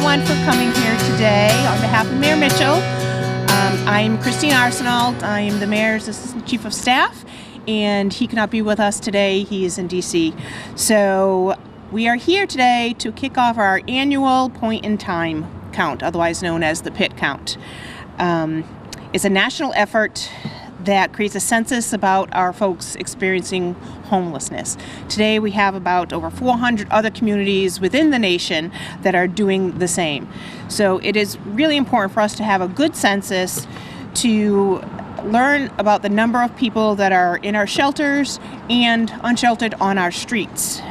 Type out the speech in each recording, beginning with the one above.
everyone for coming here today on behalf of Mayor Mitchell. I'm Kristine Arsenault. I'm the Mayor's Assistant Chief of Staff, and he cannot be with us today. He is in DC. So we are here today to kick off our annual point-in-time count, otherwise known as the PIT count. It's a national effort that creates a census about our folks experiencing homelessness. Today we have about over 400 other communities within the nation that are doing the same. So it is really important for us to have a good census to learn about the number of people that are in our shelters and unsheltered on our streets.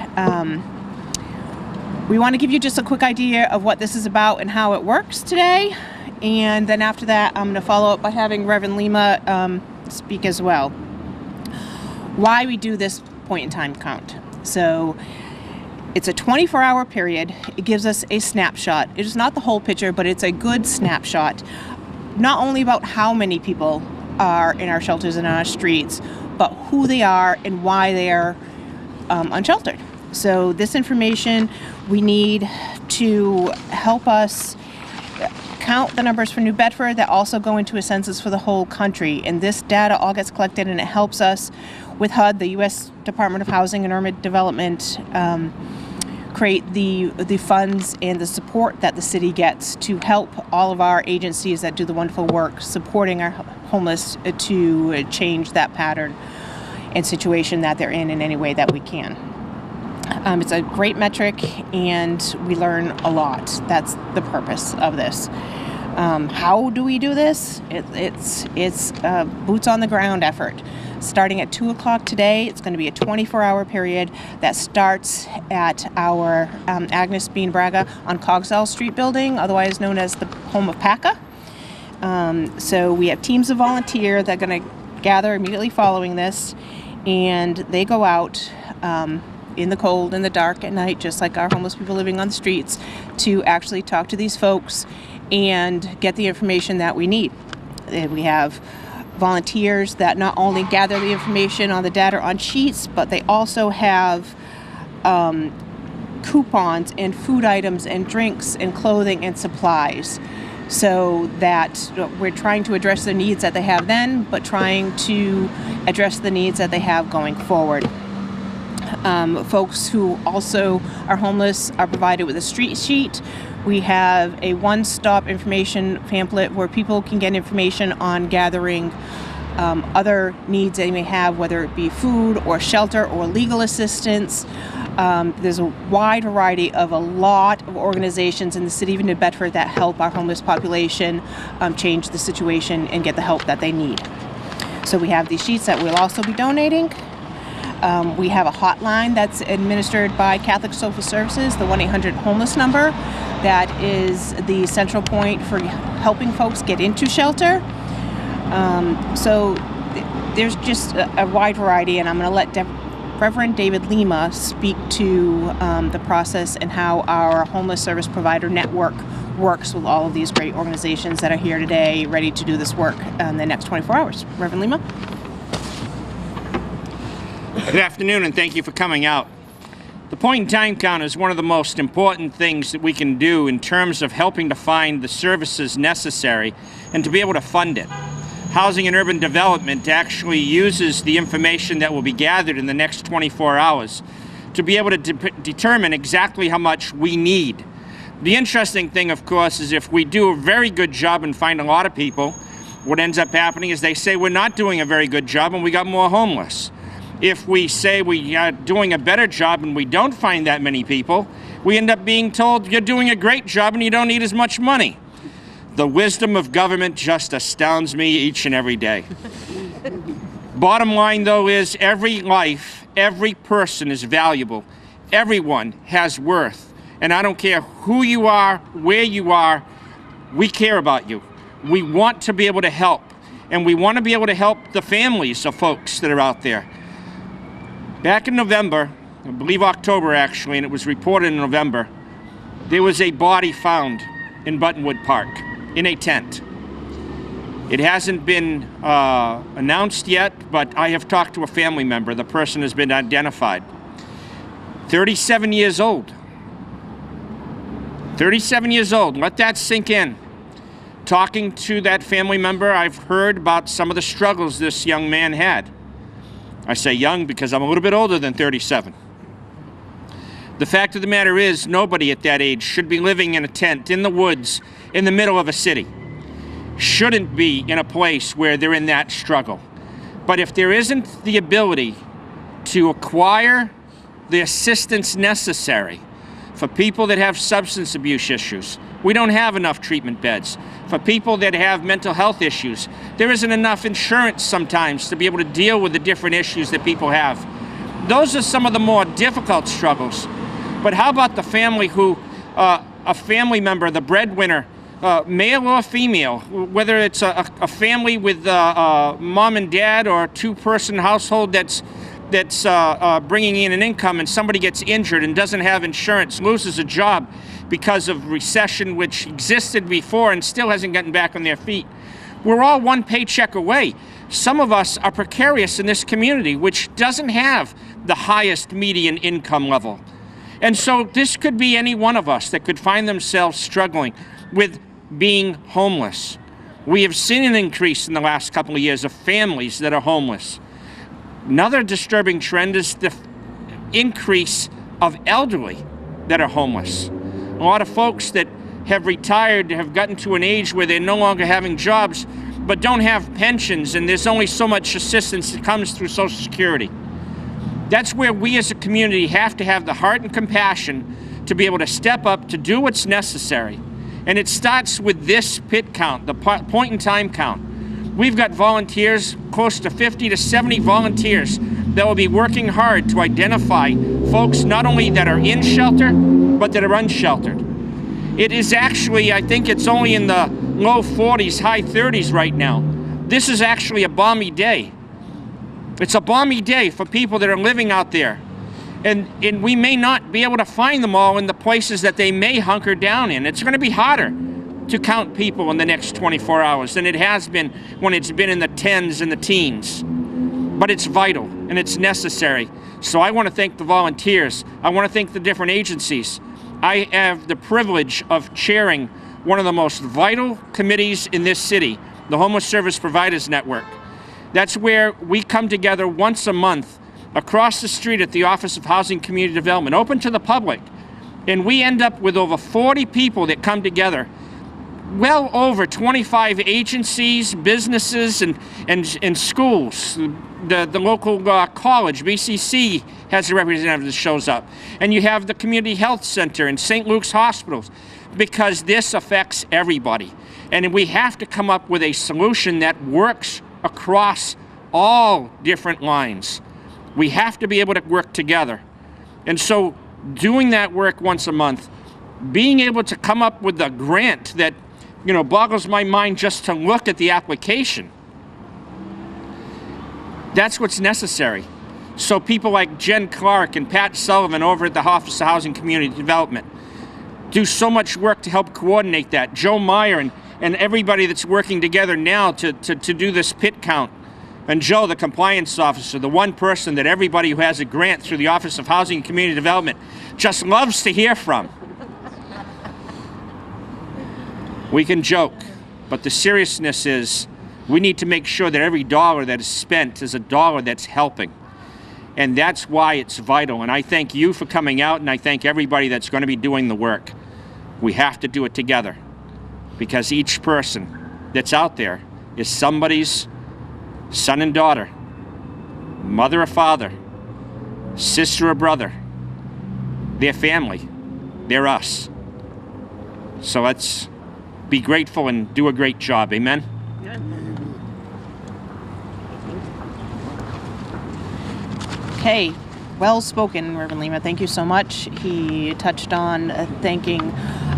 We want to give you just a quick idea of what this is about and how it works today. And then after that, I'm going to follow up by having Reverend Lima speak as well. Why we do this point-in-time count. So it's a 24-hour period. It gives us a snapshot. It is not the whole picture, but it's a good snapshot, not only about how many people are in our shelters and on our streets, but who they are and why they are unsheltered. So this information we need to help us count the numbers for New Bedford that also go into a census for the whole country. And this data all gets collected and it helps us with HUD, the U.S. Department of Housing and Urban Development, create the funds and the support that the city gets to help all of our agencies that do the wonderful work supporting our homeless to change that pattern and situation that they're in any way that we can. It's a great metric and we learn a lot. That's the purpose of this. How do we do this? It's a boots on the ground effort. Starting at 2 o'clock today, it's going to be a 24-hour period that starts at our Agnes Bean Braga on Cogswell Street building, otherwise known as the home of PACA. So we have teams of volunteers that are going to gather immediately following this, and they go out in the cold, in the dark, at night, just like our homeless people living on the streets, to actually talk to these folks and get the information that we need. We have volunteers that not only gather the information on the data on sheets, but they also have coupons and food items and drinks and clothing and supplies, so that we're trying to address the needs that they have then, but trying to address the needs that they have going forward. Folks who also are homeless are provided with a street sheet. We have a one-stop information pamphlet where people can get information on gathering other needs they may have, whether it be food or shelter or legal assistance. There's a wide variety of a lot of organizations in the city of New Bedford that help our homeless population change the situation and get the help that they need. So we have these sheets that we'll also be donating. We have a hotline that's administered by Catholic Social Services, the 1-800-HOMELESS number. That is the central point for helping folks get into shelter. So there's just a wide variety, and I'm going to let Reverend David Lima speak to the process and how our homeless service provider network works with all of these great organizations that are here today ready to do this work in the next 24 hours. Reverend Lima? Good afternoon, and thank you for coming out. The point-in-time count is one of the most important things that we can do in terms of helping to find the services necessary and to be able to fund it. Housing and Urban Development actually uses the information that will be gathered in the next 24 hours to be able to determine exactly how much we need. The interesting thing, of course, is if we do a very good job and find a lot of people, what ends up happening is they say we're not doing a very good job and we got more homeless. If we say we are doing a better job and we don't find that many people, we end up being told you're doing a great job and you don't need as much money. The wisdom of government just astounds me each and every day. Bottom line, though, is every life, every person is valuable. Everyone has worth. And I don't care who you are, where you are, we care about you. We want to be able to help. And we want to be able to help the families of folks that are out there. Back in November, I believe October actually, and it was reported in November, there was a body found in Buttonwood Park in a tent. It hasn't been announced yet, but I have talked to a family member. The person has been identified. 37 years old. 37 years old. Let that sink in. Talking to that family member, I've heard about some of the struggles this young man had. I say young because I'm a little bit older than 37. The fact of the matter is, nobody at that age should be living in a tent in the woods in the middle of a city. Shouldn't be in a place where they're in that struggle. But if there isn't the ability to acquire the assistance necessary for people that have substance abuse issues, we don't have enough treatment beds. For people that have mental health issues, there isn't enough insurance sometimes to be able to deal with the different issues that people have. Those are some of the more difficult struggles. But how about the family who, a family member, the breadwinner, male or female, whether it's a family with mom and dad or a two-person household that's bringing in an income, and somebody gets injured and doesn't have insurance, loses a job because of recession which existed before and still hasn't gotten back on their feet. We're all one paycheck away. Some of us are precarious in this community, which doesn't have the highest median income level. And so this could be any one of us that could find themselves struggling with being homeless. We have seen an increase in the last couple of years of families that are homeless. Another disturbing trend is the increase of elderly that are homeless. A lot of folks that have retired have gotten to an age where they're no longer having jobs, but don't have pensions, and there's only so much assistance that comes through Social Security. That's where we as a community have to have the heart and compassion to be able to step up to do what's necessary. And it starts with this pit count, the point in time count. We've got volunteers, close to 50 to 70 volunteers that will be working hard to identify folks not only that are in shelter, but that are unsheltered. It is actually, I think it's only in the low 40s, high 30s right now. This is actually a balmy day. It's a balmy day for people that are living out there. And we may not be able to find them all in the places that they may hunker down in. It's going to be harder to count people in the next 24 hours than it has been when it's been in the tens and the teens. But it's vital and it's necessary. So I want to thank the volunteers. I want to thank the different agencies. I have the privilege of chairing one of the most vital committees in this city, the Homeless Service Providers Network. That's where we come together once a month across the street at the Office of Housing and Community Development, open to the public. And we end up with over 40 people that come together. Well over 25 agencies, businesses, and schools. The local college, BCC, has a representative that shows up. And you have the Community Health Center and St. Luke's Hospitals, because this affects everybody. And we have to come up with a solution that works across all different lines. We have to be able to work together. And so doing that work once a month, being able to come up with a grant that, boggles my mind just to look at the application. That's what's necessary. So people like Jen Clark and Pat Sullivan over at the Office of Housing and Community Development do so much work to help coordinate that. Joe Meyer and everybody that's working together now to do this pit count. And Joe, the compliance officer, the one person that everybody who has a grant through the Office of Housing and Community Development just loves to hear from. We can joke, but the seriousness is we need to make sure that every dollar that is spent is a dollar that's helping. And that's why it's vital. And I thank you for coming out, and I thank everybody that's going to be doing the work. We have to do it together, because each person that's out there is somebody's son and daughter, mother or father, sister or brother. They're family. They're us. So let's be grateful and do a great job. Amen? Okay, well spoken, Reverend Lima. Thank you so much. He touched on thanking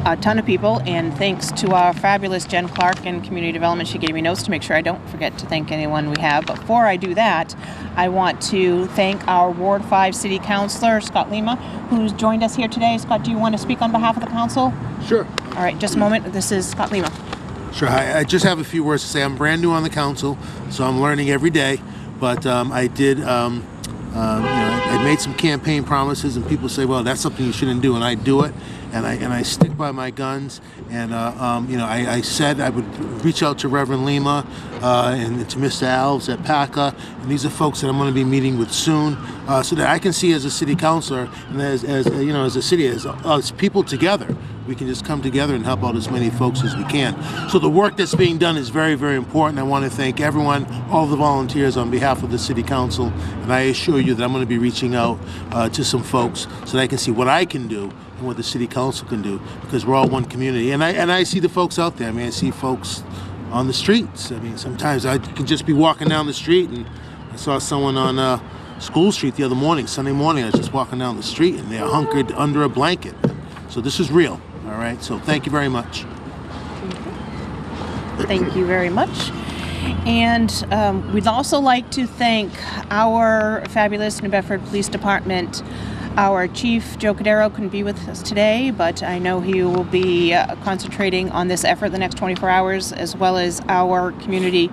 a ton of people, and thanks to our fabulous Jen Clark in Community Development. She gave me notes to make sure I don't forget to thank anyone we have. But before I do that, I want to thank our Ward 5 City Councillor, Scott Lima, who's joined us here today. Scott, do you want to speak on behalf of the council? Sure. All right, just a moment. This is Scott Lima. Sure. I just have a few words to say. I'm brand new on the council, so I'm learning every day. But I did I made some campaign promises, and people say, "Well, that's something you shouldn't do," and I do it, and I stick by my guns. And I said I would reach out to Reverend Lima and to Mr. Alves at PACA, and these are folks that I'm going to be meeting with soon, so that I can see as a city councilor and as a city, as people together, we can just come together and help out as many folks as we can. So the work that's being done is very, very important. I want to thank everyone, all the volunteers on behalf of the City Council, and I assure you that I'm going to be reaching out to some folks so that I can see what I can do and what the City Council can do, because we're all one community. And I see the folks out there. I mean, I see folks on the streets. I mean, sometimes I can just be walking down the street, and I saw someone on School Street the other morning, Sunday morning. I was just walking down the street, and they're hunkered under a blanket. So this is real. All right, so thank you very much. Thank you very much. And we'd also like to thank our fabulous New Bedford Police Department. Our Chief, Joe Cadero, couldn't be with us today, but I know he will be concentrating on this effort the next 24 hours, as well as our community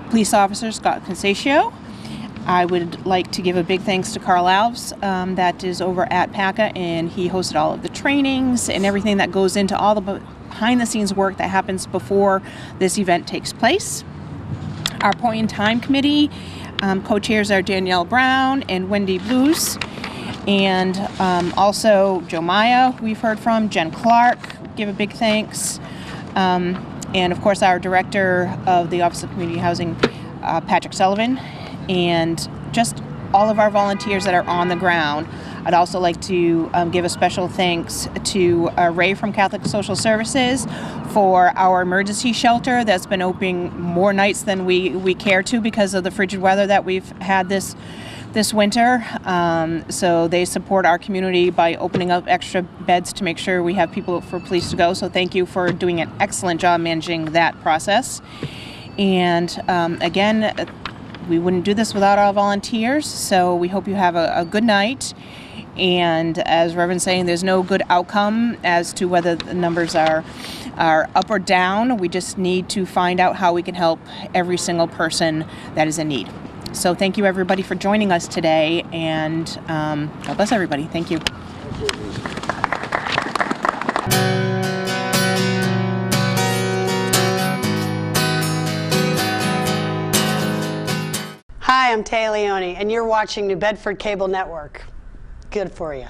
police officer, Scott Concesio. I would like to give a big thanks to Carl Alves, that is over at PACA, and he hosted all of the trainings and everything that goes into all the behind-the-scenes work that happens before this event takes place. Our Point in Time Committee co-chairs are Danielle Brown and Wendy Blues, and also Joe Maya, we've heard from, Jen Clark, give a big thanks, and of course our Director of the Office of Community Housing, Patrick Sullivan, and just all of our volunteers that are on the ground. I'd also like to give a special thanks to Ray from Catholic Social Services for our emergency shelter that's been opening more nights than we care to because of the frigid weather that we've had this winter. So they support our community by opening up extra beds to make sure we have people for police to go. So thank you for doing an excellent job managing that process. And again, we wouldn't do this without our volunteers, so we hope you have a good night. And as Reverend's saying, there's no good outcome as to whether the numbers are up or down. We just need to find out how we can help every single person that is in need. So thank you, everybody, for joining us today, and God bless everybody. Thank you. Hi, I'm Taya Leone, and you're watching New Bedford Cable Network. Good for you.